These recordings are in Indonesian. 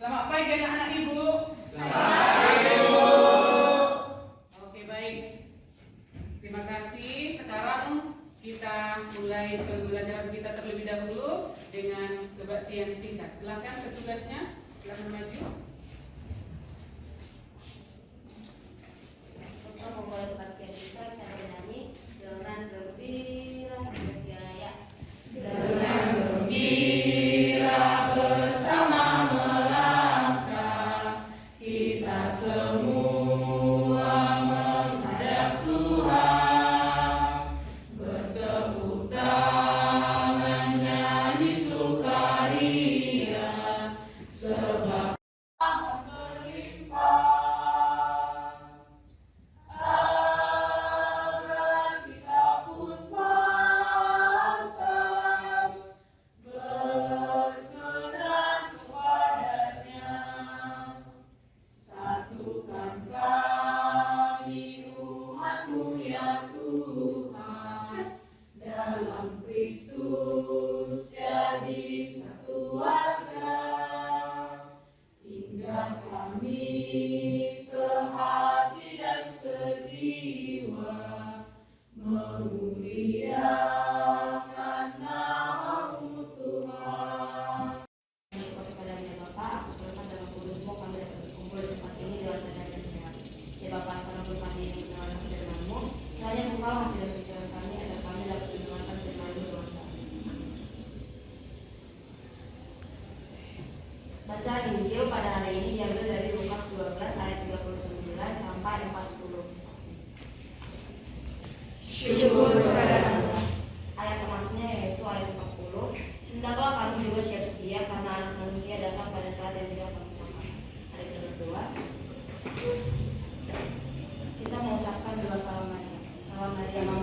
Selamat pagi anak-anak ibu. Selamat pagi ibu. Oke, baik. Terima kasih. Sekarang kita mulai pembelajaran kita terlebih dahulu dengan kebaktian singkat. Silakan petugasnya, silakan maju. Untuk memulai kebaktian kita bernyanyi dengan gembira berjaya. Dengan gembira bersama melangkah, kita semua menghadap Tuhan, bertepuk tangan nyanyi sukaria, sebab berlimpah. Kristus jadi satu warga, hingga kami sehati dan sejiwa memuliakan nama-Mu Tuhan. Kepada Bapa, aku serahkan dalam kudus-Mu kami dapat berkumpul di tempat ini dalam keadaan yang sehat. Ya Bapa, sekarang berpati yang mendengarkan firman-Mu, kiranya Engkau mengajar pikiran kami agar kami dapat mendengarkan firman-Mu dengan baik. Bacaan Injil pada hari ini diambil dari Lukas 12 ayat 39 sampai 40. Syukur kepada Allah. Ayat emasnya yaitu ayat 40. Hendaklah kami juga siap sedia karena Anak Manusia datang pada saat yang tidak kami sangka. Ayat kedua. Kita mengucapkan doa salam Maria. Salam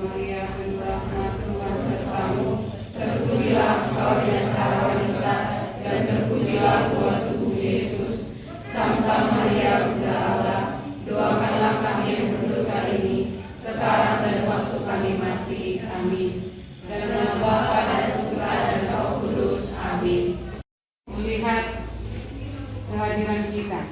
Maria, penuh rahmat, Tuhan sertamu. Terpujilah engkau di antara wanita, dan terpujilah buah tubuh Yesus. Santa Maria Bunda Allah, doakanlah kami yang berdosa ini, sekarang dan waktu kami mati. Amin. Dan nama Bapa dan Putra dan Roh Kudus. Amin. Melihat kehadiran kita.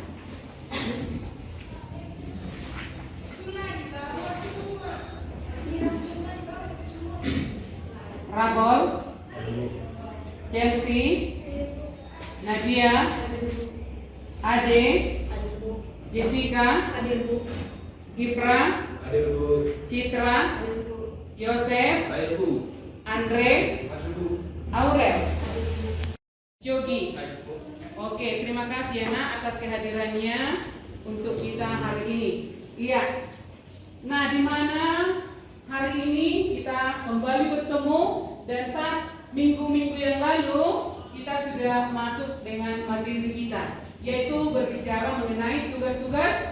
Rabol, Chelsea, Nadia, Ade, Jessica, Gipra, Citra, Yosef, Andre, Aurel, Jogi. Oke, terima kasih ya nak atas kehadirannya untuk kita hari ini. Iya. Nah, di mana hari ini kita kembali bertemu dan saat minggu-minggu yang lalu kita sudah masuk dengan materi kita, yaitu berbicara mengenai tugas-tugas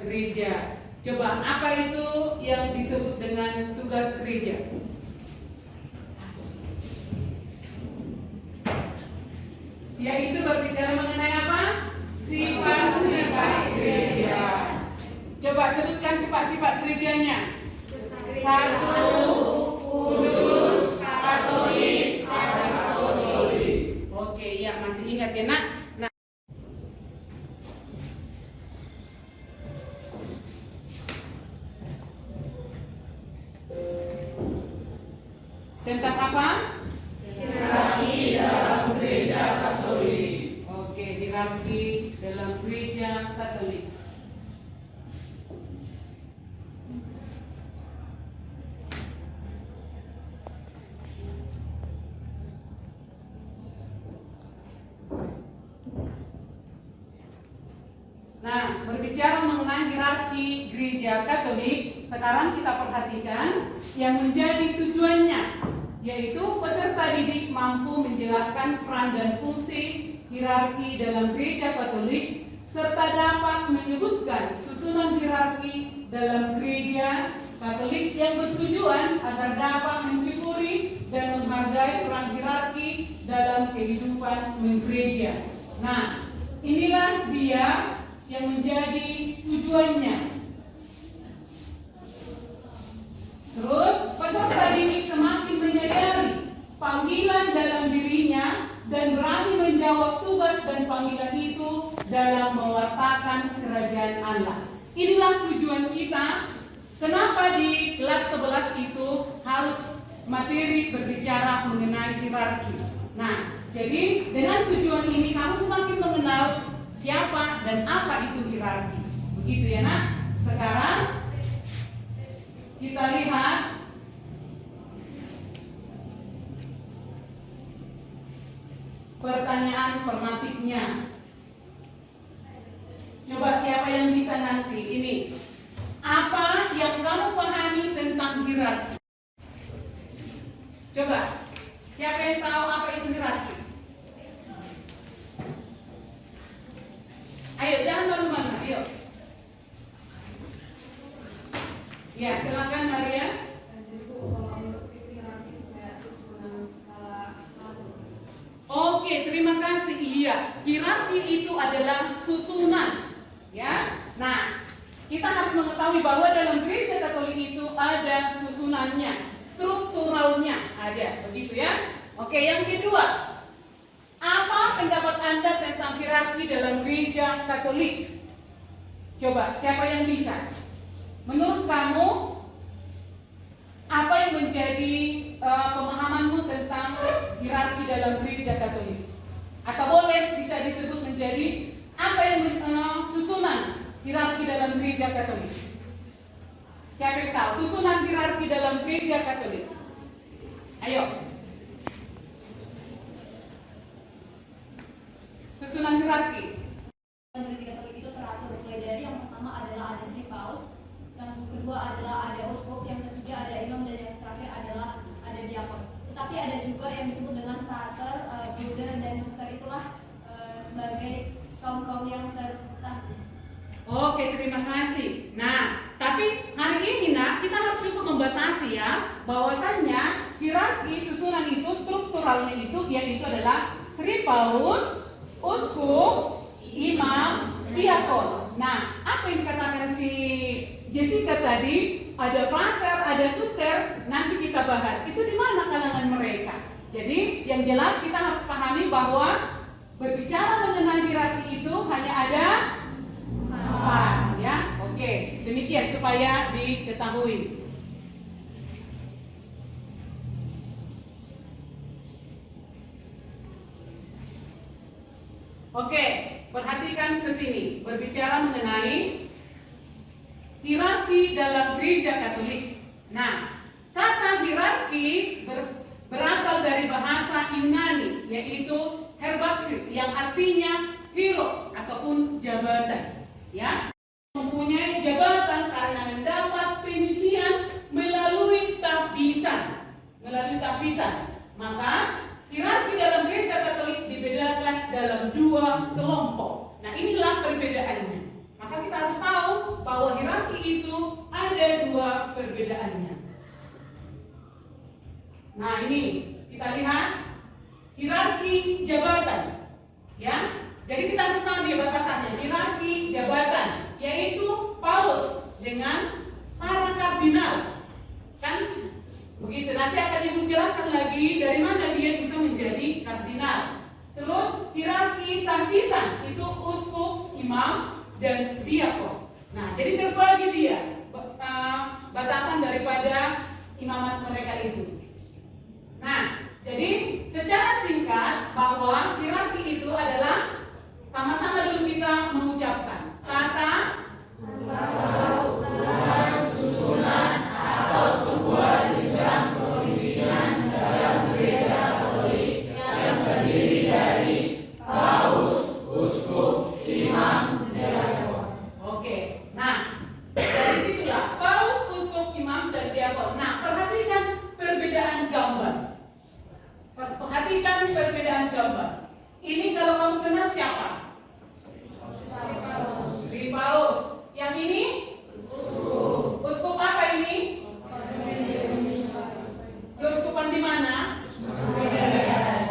gereja. Coba apa itu yang disebut dengan tugas gereja? Yaitu berbicara mengenai apa? Sifat-sifat gereja. Coba sebutkan sifat-sifat gerejanya. Satu, kudus, katolik, apostolik. Oke, ya masih ingat ya nak? Nah, tentang apa? Hierarki dalam gereja Katolik. Oke, hierarki dalam gereja Katolik. Nah, berbicara mengenai hierarki gereja Katolik, sekarang kita perhatikan yang menjadi tujuannya, yaitu peserta didik mampu menjelaskan peran dan fungsi hierarki dalam gereja Katolik, serta dapat menyebutkan susunan hierarki dalam gereja Katolik yang bertujuan agar dapat mensyukuri dan menghargai peran hierarki dalam kehidupan gereja. Nah, inilah dia yang menjadi tujuannya. Terus peserta didik semakin menyadari panggilan dalam dirinya dan berani menjawab materi berbicara mengenai hierarki. Nah, jadi dengan tujuan ini kamu semakin mengenal siapa dan apa itu hierarki. Begitu ya nak. Sekarang kita lihat pertanyaan formatifnya. Coba siapa yang bisa nanti ini? Apa yang kamu pahami tentang hierarki? Coba, siapa yang tahu apa itu hierarki? Ayo, jangan malu-malu, ayo. Ya, silakan Maria. Oke, terima kasih. Iya, hierarki itu adalah susunan. Ya, nah, kita harus mengetahui bahwa dalam gereja Katolik itu ada susunannya, strukturalnya ada, begitu ya. Oke, yang kedua, apa pendapat Anda tentang hierarki dalam gereja Katolik? Coba, siapa yang bisa? Menurut kamu, apa yang menjadi pemahamanmu tentang hierarki dalam gereja Katolik? Atau boleh bisa disebut menjadi apa yang susunan hierarki dalam gereja Katolik? Siapa yang tahu susunan hierarki dalam gereja Katolik? Ayo. Susunan hierarki. Dalam gereja Katolik itu teratur mulai dari yang pertama adalah ada Sri Paus, yang kedua adalah ada Uskup, yang ketiga ada imam, dan yang terakhir adalah ada diakon. Tetapi ada juga yang disebut dengan frater, bruder, dan suster, itulah sebagai kaum-kaum yang tertahtis. Oke, terima kasih. Nah, tapi hari ini nak kita harus cukup membatasi ya, bahwasannya hierarki susunan itu strukturalnya itu yaitu adalah Sri Paus, Uskup, imam, diakon. Nah, apa yang dikatakan si Jessica tadi, ada frater, ada suster, nanti kita bahas itu di mana kalangan mereka. Jadi yang jelas kita harus pahami bahwa berbicara mengenai hierarki itu hanya ada 4 ya. Oke, demikian supaya diketahui. Oke, perhatikan ke sini. Berbicara mengenai hierarki dalam gereja Katolik. Nah, kata hierarki berasal dari bahasa Yunani, yaitu herbatri, yang artinya hero ataupun jabatan. Ya, mempunyai jabatan karena mendapat penyucian melalui tahbisan. Maka hierarki dalam gereja Katolik dibedakan dalam 2 kelompok. Nah, inilah perbedaannya. Maka kita harus tahu bahwa hierarki itu ada 2 perbedaannya. Nah, ini kita lihat hierarki jabatan. Ya. Jadi kita harus tahu dia batasannya. Hierarki jabatan yaitu paus dengan para kardinal. Kan begitu. Nanti akan Ibu jelaskan lagi dari mana dia bisa menjadi kardinal. Terus hierarki tahbisan itu uskup, imam, dan diakon. Nah, jadi terbagi dia batasan daripada imamat mereka itu. Nah, jadi secara singkat bahwa hierarki itu adalah sama-sama dulu kita mengucapkan kata susunan atau sebuah jenjang kepemimpinan dalam gereja Katolik yang terdiri dari paus, uskup, imam, diakon. Oke, nah dari situlah paus, uskup, imam, dan diakon. Nah, perhatikan perbedaan gambar. Ini kalau kamu kenal siapa? Sri Paus. Yang ini? Uskup apa ini? Uskupan di mana?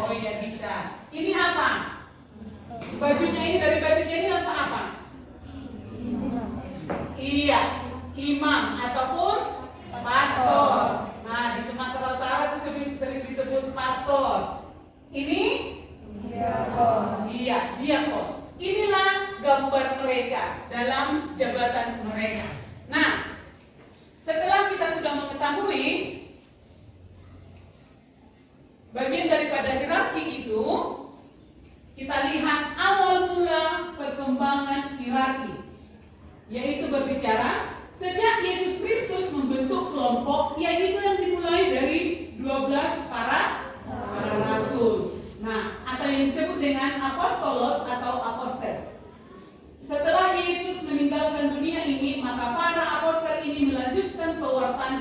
Oh iya bisa. Ini apa? Bajunya ini, dari bajunya ini apa? Iya, imam ataupun pastor. Nah, di Sumatera Utara itu sering disebut pastor. Ini diakon. Iya, diakon. Inilah gambar mereka dalam jabatan mereka. Nah, setelah kita sudah mengetahui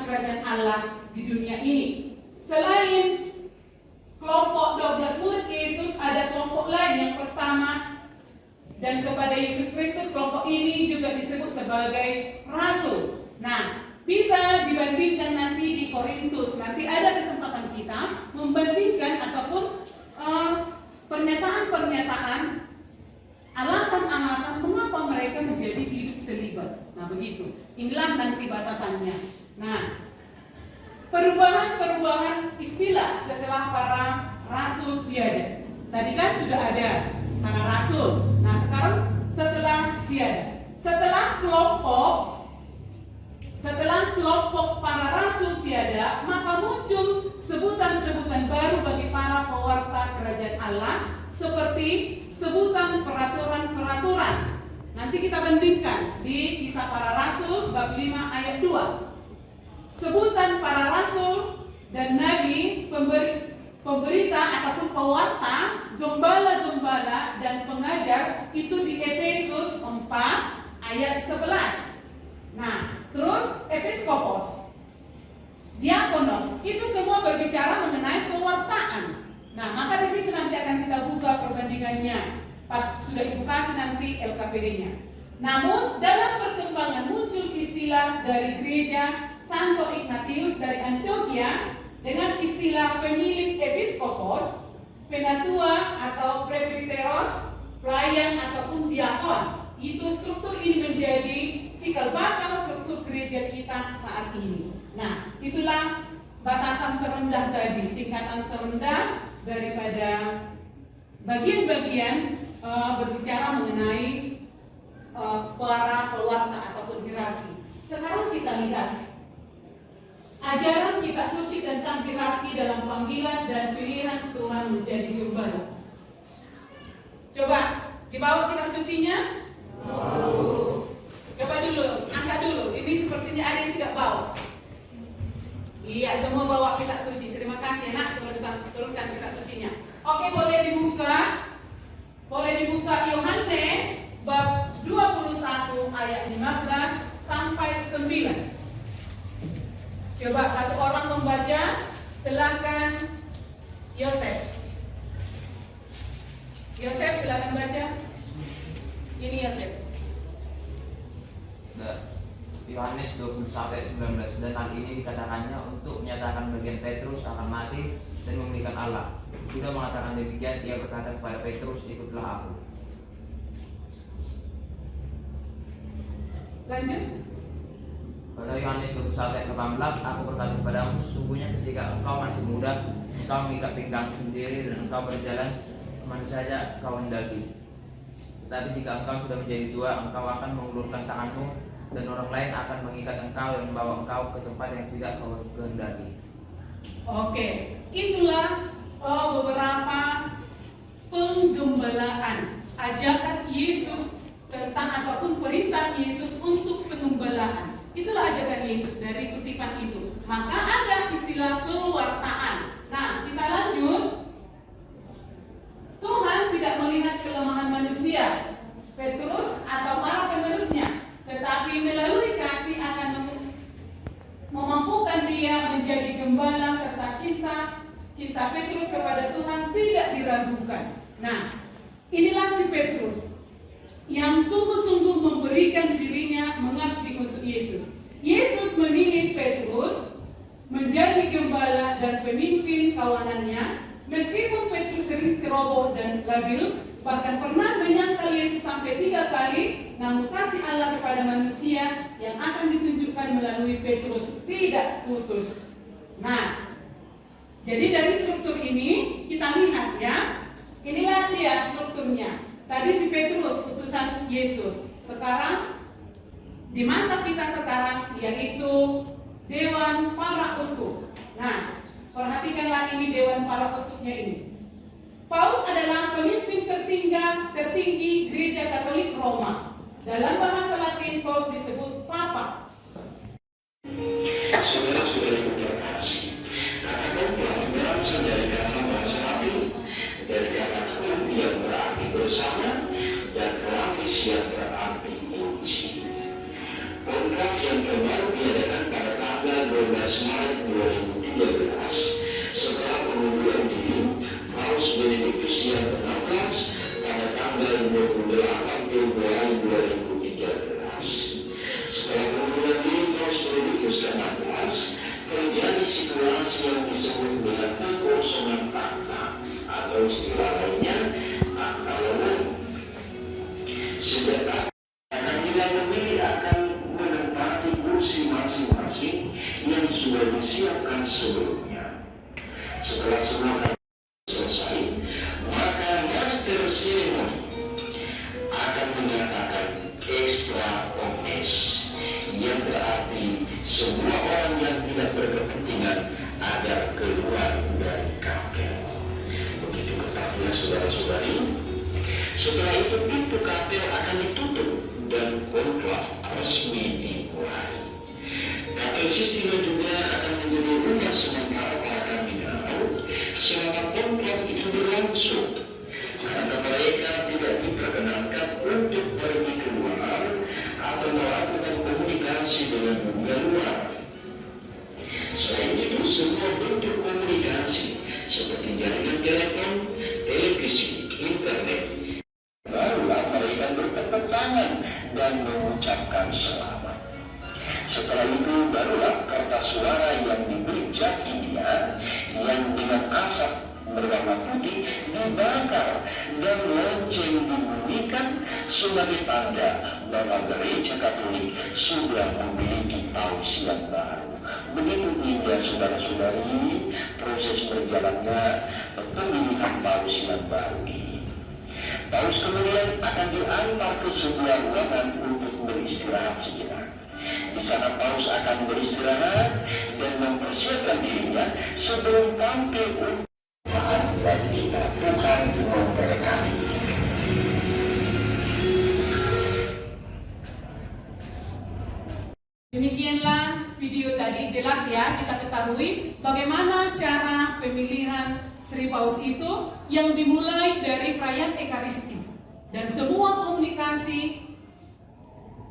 kerajaan Allah di dunia ini. Selain kelompok 12 murid Yesus, ada kelompok lain yang pertama, dan kepada Yesus Kristus kelompok ini juga disebut sebagai rasul. Nah, bisa dibandingkan nanti di Korintus. Nanti ada kesempatan kita membandingkan ataupun pernyataan-pernyataan, alasan-alasan mengapa mereka menjadi hidup selibat. Nah, begitu. Inilah nanti batasannya. Nah, perubahan-perubahan istilah setelah para rasul tiada. Tadi kan sudah ada para rasul. Nah, sekarang setelah tiada. Setelah kelompok para rasul tiada, maka muncul sebutan-sebutan baru bagi para pewarta kerajaan Allah, seperti sebutan peraturan-peraturan. Nanti kita bandingkan di Kisah Para Rasul bab 5 ayat 2. Sebutan para rasul dan nabi, pemberita ataupun pewarta, gembala-gembala dan pengajar itu di Efesus 4 ayat 11. Nah, terus episkopos, diakonos, itu semua berbicara mengenai pewartaan. Nah, maka di situ nanti akan kita buka perbandingannya. Pas sudah ibu kasih nanti LKPD-nya. Namun dalam perkembangan muncul istilah dari gereja Santo Ignatius dari Antioquia dengan istilah pemilik episkopos, penatua atau presbiteros, pelayan ataupun diakon. Itu struktur ini menjadi cikal bakal struktur gereja kita saat ini. Nah, itulah batasan terendah tadi, tingkatan terendah daripada bagian-bagian berbicara mengenai para pewarta ataupun hierarki. Sekarang kita lihat ajaran kitab suci tentang hierarki dalam panggilan dan pilihan Tuhan menjadi gembala. Coba dibawa kitab sucinya. Coba dulu, angkat dulu. Ini sepertinya ada yang tidak bawa. Iya, semua bawa kitab suci. Terima kasih nak, turunkan kitab sucinya. Oke, boleh dibuka. Boleh dibuka Yohanes bab 21 ayat 15 sampai 9. Coba satu orang membaca, silakan Yosef. Yosef silakan baca. Ini Yosef. Yohanes 20 sampai 19. Dan hal ini dikatakannya untuk menyatakan bagian Petrus akan mati dan memulihkan Allah. Sudah mengatakan demikian, ia berkata kepada Petrus, ikutlah aku. Lanjut. Pada Yohanes 21 ayat 18, aku berkata kepadamu, sesungguhnya ketika engkau masih muda, engkau mengikat pinggangmu sendiri dan engkau berjalan kemana saja kau hendaki. Tetapi jika engkau sudah menjadi tua, engkau akan mengulurkan tanganmu dan orang lain akan mengikat engkau dan membawa engkau ke tempat yang tidak kau kehendaki. Oke, itulah beberapa penggembalaan, ajakan Yesus tentang ataupun perintah Yesus untuk pengembalaan. Itulah ajakan Yesus dari kutipan itu. Maka ada istilah pewartaan. Nah, kita lanjut. Tuhan tidak melihat kelemahan manusia, Petrus atau para penerusnya, tetapi melalui kasih akan memampukan dia menjadi gembala serta cinta Petrus kepada Tuhan tidak diragukan. Nah, inilah si Petrus yang sungguh-sungguh memberikan dirinya mengabdi untuk Yesus. Yesus memilih Petrus menjadi gembala dan pemimpin kawanannya, meskipun Petrus sering ceroboh dan labil, bahkan pernah menyangkal Yesus sampai 3 kali, namun kasih Allah kepada manusia yang akan ditunjukkan melalui Petrus tidak putus. Nah, jadi dari struktur ini kita lihat ya, inilah dia strukturnya. Tadi si Petrus utusan Yesus. Sekarang di masa kita sekarang yaitu Dewan Para Uskup. Nah, perhatikanlah ini Dewan Para Uskupnya ini. Paus adalah pemimpin tertinggi Gereja Katolik Roma. Dalam bahasa Latin Paus disebut Papa. Saudara-saudara yang terkasih, katakan pelan-pelan dari kata bahasa Latin, dari kata kul yang berarti bersama dan lapis yang berarti kunci. Kongres yang terbaru diadakan pada tanggal 12 karena pemilihan paus yang baru ini. Paus kemudian akan diantar ke sebuah ruangan untuk beristirahat sejenak. Di sana paus akan beristirahat dan mempersiapkan dirinya sebelum tampil untuk bagi kita. Tuhan memberkati. Demikianlah video tadi, jelas ya kita ketahui bagaimana cara pemilihan Sri Paus itu yang dimulai dari perayaan Ekaristi dan semua komunikasi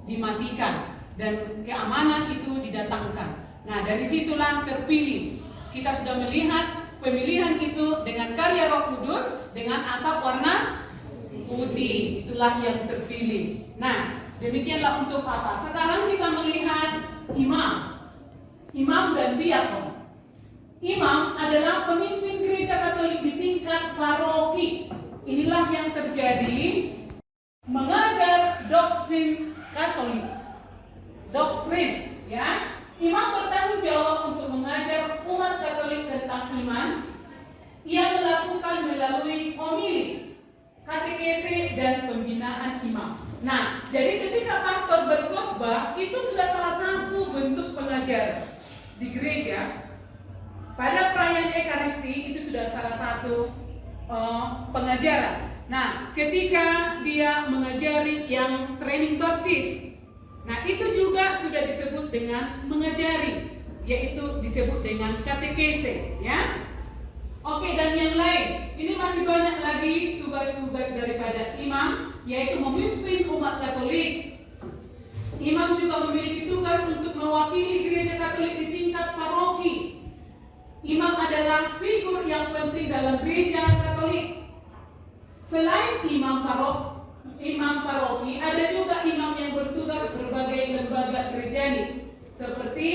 dimatikan dan keamanan itu didatangkan. Nah, dari situlah terpilih. Kita sudah melihat pemilihan itu dengan karya Roh Kudus dengan asap warna putih, itulah yang terpilih. Nah, demikianlah untuk apa? Sekarang kita melihat imam dan diakon. Imam adalah pemimpin gereja Katolik di tingkat paroki. Inilah yang terjadi mengajar doktrin Katolik. Doktrin, ya. Imam bertanggung jawab untuk mengajar umat Katolik tentang iman. Ia melakukan melalui homili, katekese dan pembinaan imam. Nah, jadi ketika pastor berkhotbah itu sudah salah satu bentuk pengajaran di gereja. Pada perayaan Ekaristi itu sudah salah satu pengajaran. Nah, ketika dia mengajari yang training baptis, nah itu juga sudah disebut dengan mengajari, yaitu disebut dengan katekese, ya. Oke, dan yang lain, ini masih banyak lagi tugas-tugas daripada imam, yaitu memimpin umat Katolik. Imam juga memiliki tugas untuk mewakili gereja Katolik di tingkat paroki. Imam adalah figur yang penting dalam gereja Katolik. Selain imam paroki, ada juga imam yang bertugas berbagai lembaga gerejani, seperti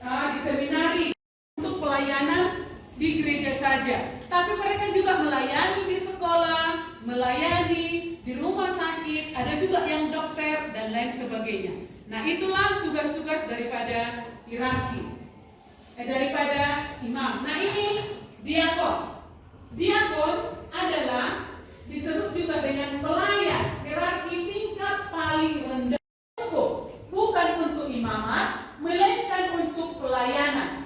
di seminari untuk pelayanan di gereja saja. Tapi mereka juga melayani di sekolah, melayani di rumah sakit, ada juga yang dokter dan lain sebagainya. Nah, itulah tugas-tugas daripada hierarki. Daripada imam. Nah, ini diakon. Diakon adalah disebut juga dengan pelayan, hierarki tingkat paling rendah. Bukan untuk imamat, melainkan untuk pelayanan.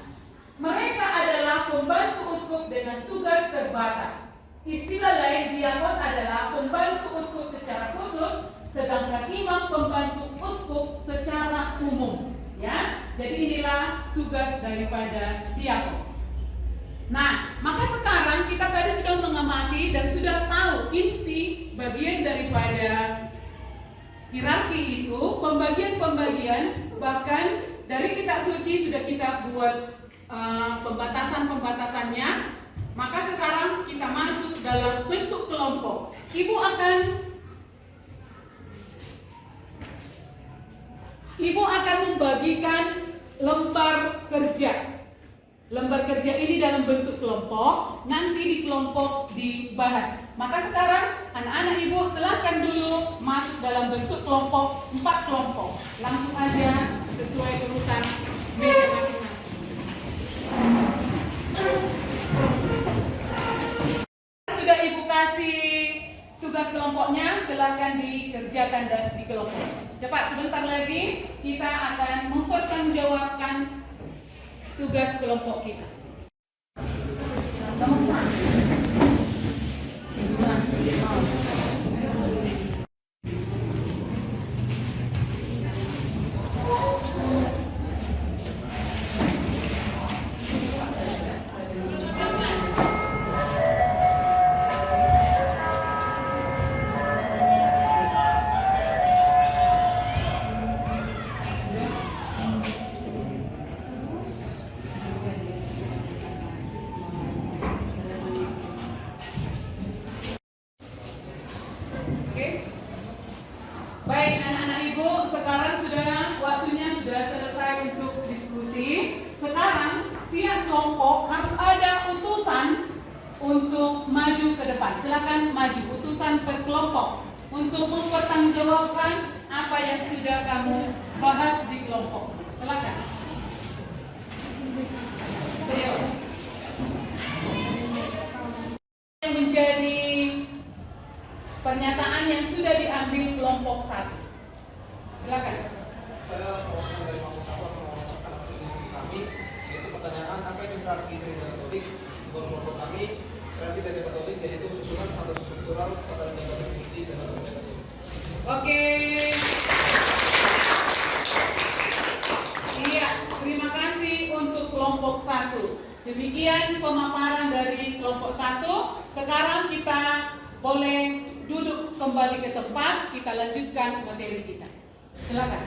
Mereka adalah pembantu uskup dengan tugas terbatas. Istilah lain, diakon adalah pembantu uskup secara khusus, sedangkan imam pembantu uskup secara umum. Ya, jadi inilah tugas daripada diakon. Nah, maka sekarang kita tadi sudah mengamati dan sudah tahu inti bagian daripada hierarki itu, pembagian-pembagian, bahkan dari kitab suci sudah kita buat pembatasan-pembatasannya. Maka sekarang kita masuk dalam bentuk kelompok. Ibu akan membagikan lembar kerja. Lembar kerja ini dalam bentuk kelompok, nanti di kelompok dibahas. Maka sekarang anak-anak ibu silahkan dulu masuk dalam bentuk kelompok, 4 kelompok. Langsung aja sesuai urutan meja masing-masing. Sudah ibu kasih tugas kelompoknya, silahkan dikerjakan dan di kelompok. Cepat, sebentar lagi kita akan mempertanggungjawabkan tugas kelompok kita. Baik anak-anak ibu, sekarang waktunya sudah selesai untuk diskusi. Sekarang tiap kelompok harus ada utusan untuk maju ke depan. Silakan maju, utusan per kelompok untuk mempertanggungjawabkan apa yang sudah kamu bahas di kelompok. Silakan. Beliau. pernyataan yang sudah diambil kelompok 1. Silakan. Saya mewakili dari kelompok 1 atau mewakilkan hasil diskusi kami, yaitu pertanyaan apa yang hierarki gereja Katolik. Menurut kelompok kami, hierarki gereja Katolik yaitu susunan atau struktural pada lembaga inti dalam gereja Katolik. Oke. Iya, terima kasih untuk kelompok 1. Demikian pemaparan dari kelompok 1. Sekarang kita boleh duduk kembali ke tempat, kita lanjutkan materi kita. Silakan.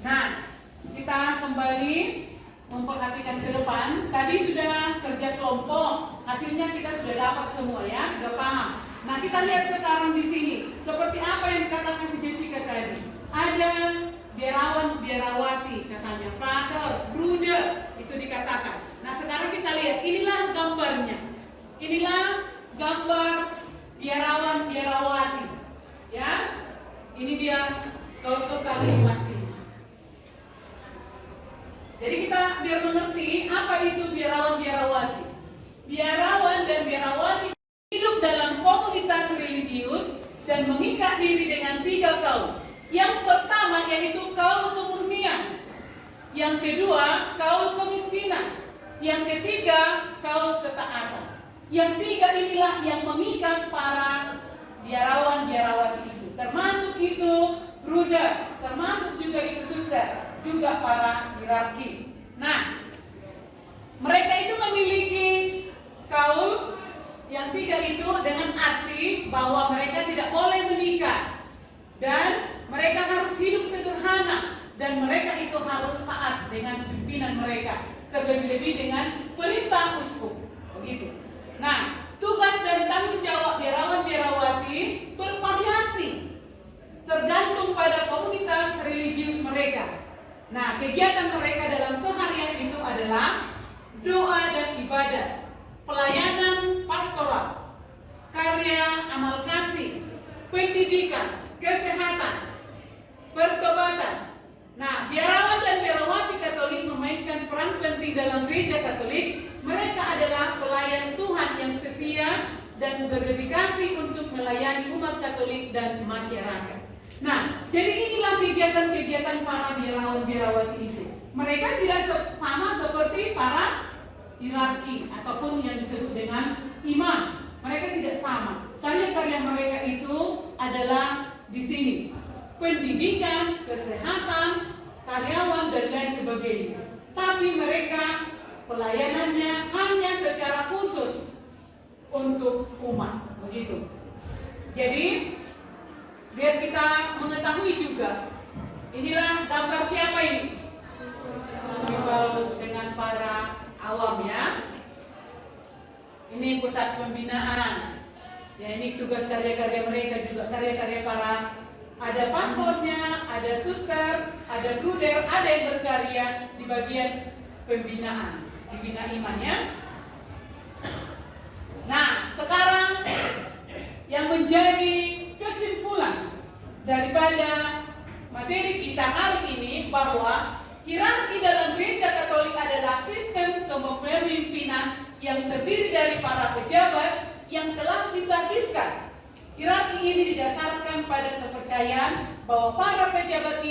Nah, kita kembali memperhatikan ke depan. Tadi sudah kerja kelompok, hasilnya kita sudah dapat semua ya, sudah paham. Nah, kita lihat sekarang di sini, seperti apa yang dikatakan si Jessica tadi. Ada biarawan, biarawati katanya, brother, bruder, itu dikatakan. Nah, sekarang kita lihat, inilah gambarnya. Inilah gambar biarawan, biarawati. Ya, ini dia kalau kali pasti. Jadi kita biar mengerti apa itu biarawan, biarawati. Biarawan dan biarawati hidup dalam komunitas religius dan mengikat diri dengan 3 kaum. Yang pertama yaitu kaum kemurnian. Yang kedua, kaum kemiskinan. Yang ketiga, kaum ketaatan. Yang 3 inilah yang mengikat para biarawan, biarawati itu. Termasuk itu bruder, termasuk juga itu suster, juga para hierarki. Nah, mereka itu memiliki kaum yang 3 itu dengan arti bahwa mereka tidak boleh menikah dan mereka harus hidup sederhana dan mereka itu harus taat dengan pimpinan mereka, terlebih-lebih dengan perintah uskup. Begitu. Nah, tugas dan tanggung jawab biarawan biarawati bervariasi tergantung pada komunitas religius mereka. Nah, kegiatan mereka dalam seharian itu adalah doa dan ibadah, pelayanan pastoral, karya amal kasih, pendidikan, kesehatan, pertobatan. Nah, biarawan dan biarawati Katolik memainkan peran penting dalam gereja Katolik. Mereka adalah pelayan Tuhan yang setia dan berdedikasi untuk melayani umat Katolik dan masyarakat. Nah, jadi inilah kegiatan-kegiatan para biarawan biarawati itu. Mereka tidak sama seperti para hierarki ataupun yang disebut dengan imam. Mereka tidak sama. Karya-karya mereka itu adalah di sini: pendidikan, kesehatan, karyawan dan lain sebagainya. Tapi mereka pelayanannya hanya secara khusus untuk umat, begitu. Jadi biar kita mengetahui juga, inilah gambar siapa ini? Paulus dengan para awam ya. Ini pusat pembinaan. Ya, ini tugas karya-karya mereka juga, karya-karya para, ada pastornya, ada suster, ada bruder, ada yang berkarya di bagian pembinaan, dibina imannya. Nah, sekarang yang menjadi kesimpulan daripada materi kita hari ini bahwa hierarki dalam gereja Katolik adalah sistem kepemimpinan yang terdiri dari para pejabat yang telah ditabiskan. Hierarki ini didasarkan pada kepercayaan bahwa para pejabat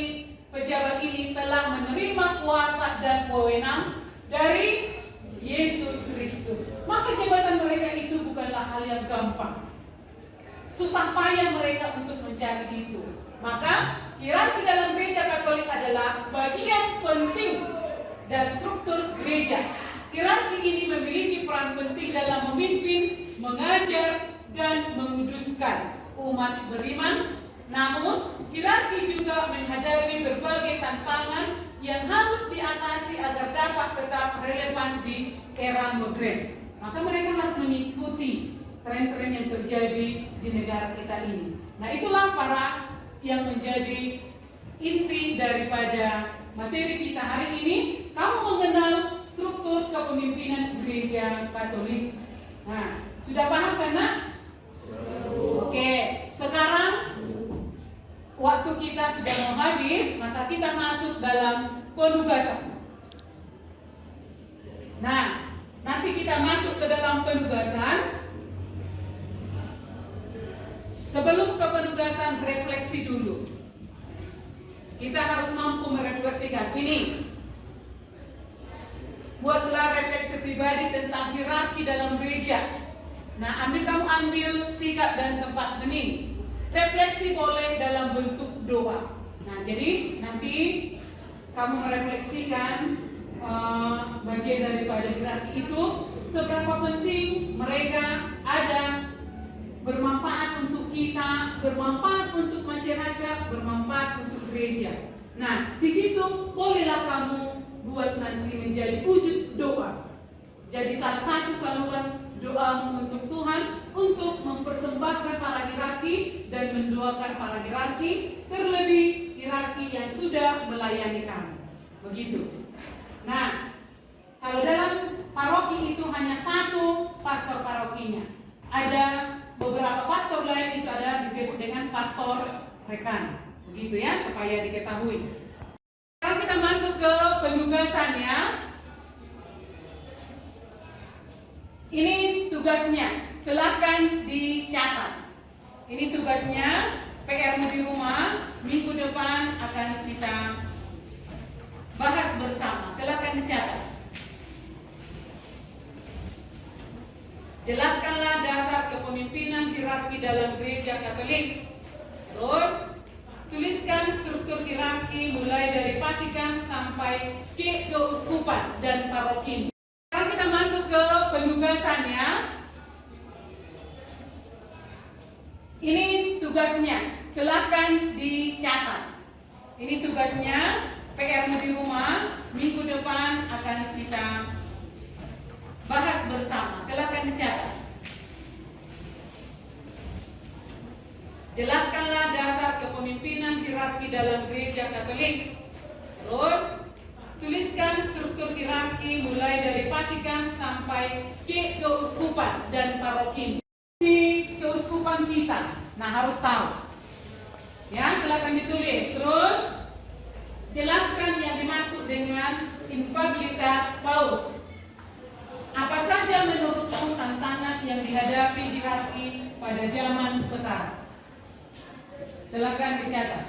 ini telah menerima kuasa dan wewenang dari Yesus Kristus. Maka jabatan mereka itu bukanlah hal yang gampang. Susah payah mereka untuk mencari itu. Maka hierarki dalam gereja Katolik adalah bagian penting dan struktur gereja. Hierarki ini memiliki peran penting dalam memimpin, mengajar, dan menguduskan umat beriman. Namun, hierarki juga menghadapi berbagai tantangan yang harus diatasi agar dapat tetap relevan di era modern. Maka mereka harus mengikuti tren-tren yang terjadi di negara kita ini. Nah, itulah para yang menjadi inti daripada materi kita hari ini. Kamu mengenal struktur kepemimpinan gereja Katolik. Nah, sudah paham kan, Nak? Oke, sekarang waktu kita sudah mau habis, maka kita masuk dalam penugasan. Nah, nanti kita masuk ke dalam penugasan. Sebelum ke penugasan, refleksi dulu. Kita harus mampu merefleksikan ini. Buatlah refleksi pribadi tentang hierarki dalam gereja. Nah, kamu ambil sikap dan tempat hening. Refleksi boleh dalam bentuk doa. Nah, jadi nanti kamu merefleksikan bagian daripada hierarki itu, seberapa penting mereka ada, bermanfaat untuk kita, bermanfaat untuk masyarakat, bermanfaat untuk gereja. Nah, di situ bolehlah kamu buat nanti menjadi wujud doa. Jadi salah satu saluran doamu untuk Tuhan, untuk mempersembahkan para hierarki dan mendoakan para hierarki, terlebih hierarki yang sudah melayani kamu. Begitu. Nah, kalau dalam paroki itu hanya satu pastor parokinya. Ada beberapa pastor lain, itu ada disebut dengan pastor rekan. Begitu ya, supaya diketahui. Sekarang kita masuk ke penugasannya. Ini tugasnya, silahkan dicatat. Ini tugasnya, PR-mu di rumah, minggu depan akan kita bahas bersama. Silahkan dicatat. Jelaskanlah dasar kepemimpinan hierarki dalam gereja Katolik. Terus, tuliskan struktur hierarki mulai dari Vatikan sampai ke keuskupan dan paroki. Sekarang kita masuk ke penugasannya. Ini tugasnya, silahkan dicatat. Ini tugasnya, PR-mu di rumah, minggu depan akan kita bahas bersama. Silahkan dicatat. Jelaskanlah dasar kepemimpinan hierarki dalam gereja Katolik. Terus, tuliskan struktur hierarki mulai dari Vatikan sampai ke keuskupan dan paroki. Ini keuskupan kita. Nah, harus tahu. Ya, silakan ditulis. Terus, jelaskan yang dimaksud dengan infabilitas paus. Apa saja menurutmu tantangan yang dihadapi hierarki pada zaman sekarang? Silakan dicatat.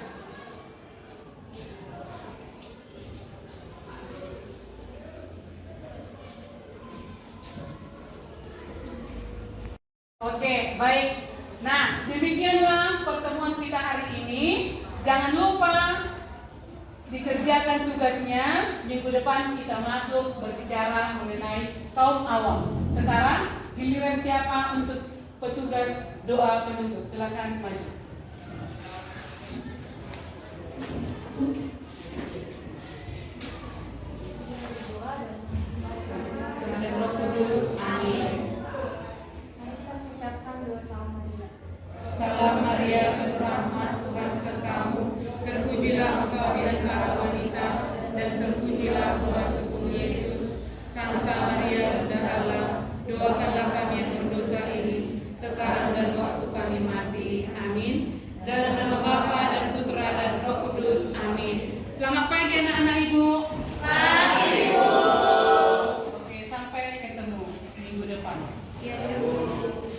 Oke, baik. Nah, demikianlah pertemuan kita hari ini. Jangan lupa dikerjakan tugasnya. Minggu depan kita masuk berbicara mengenai kaum awam. Sekarang giliran siapa untuk petugas doa penutup? Silakan maju. Kepada Roh Kudus, amin. Salam Maria, penuh rahmat, Tuhan sertamu. Terpujilah engkau di antara wanita, dan terpujilah buah tubuhmu Yesus. Santa Maria, Bunda Allah, doakanlah kami yang berdosa ini, sekarang dan waktu kami mati. Amin. Dalam nama Bapa dan Putra dan Roh Kudus. Amin. Selamat pagi anak-anak Ibu.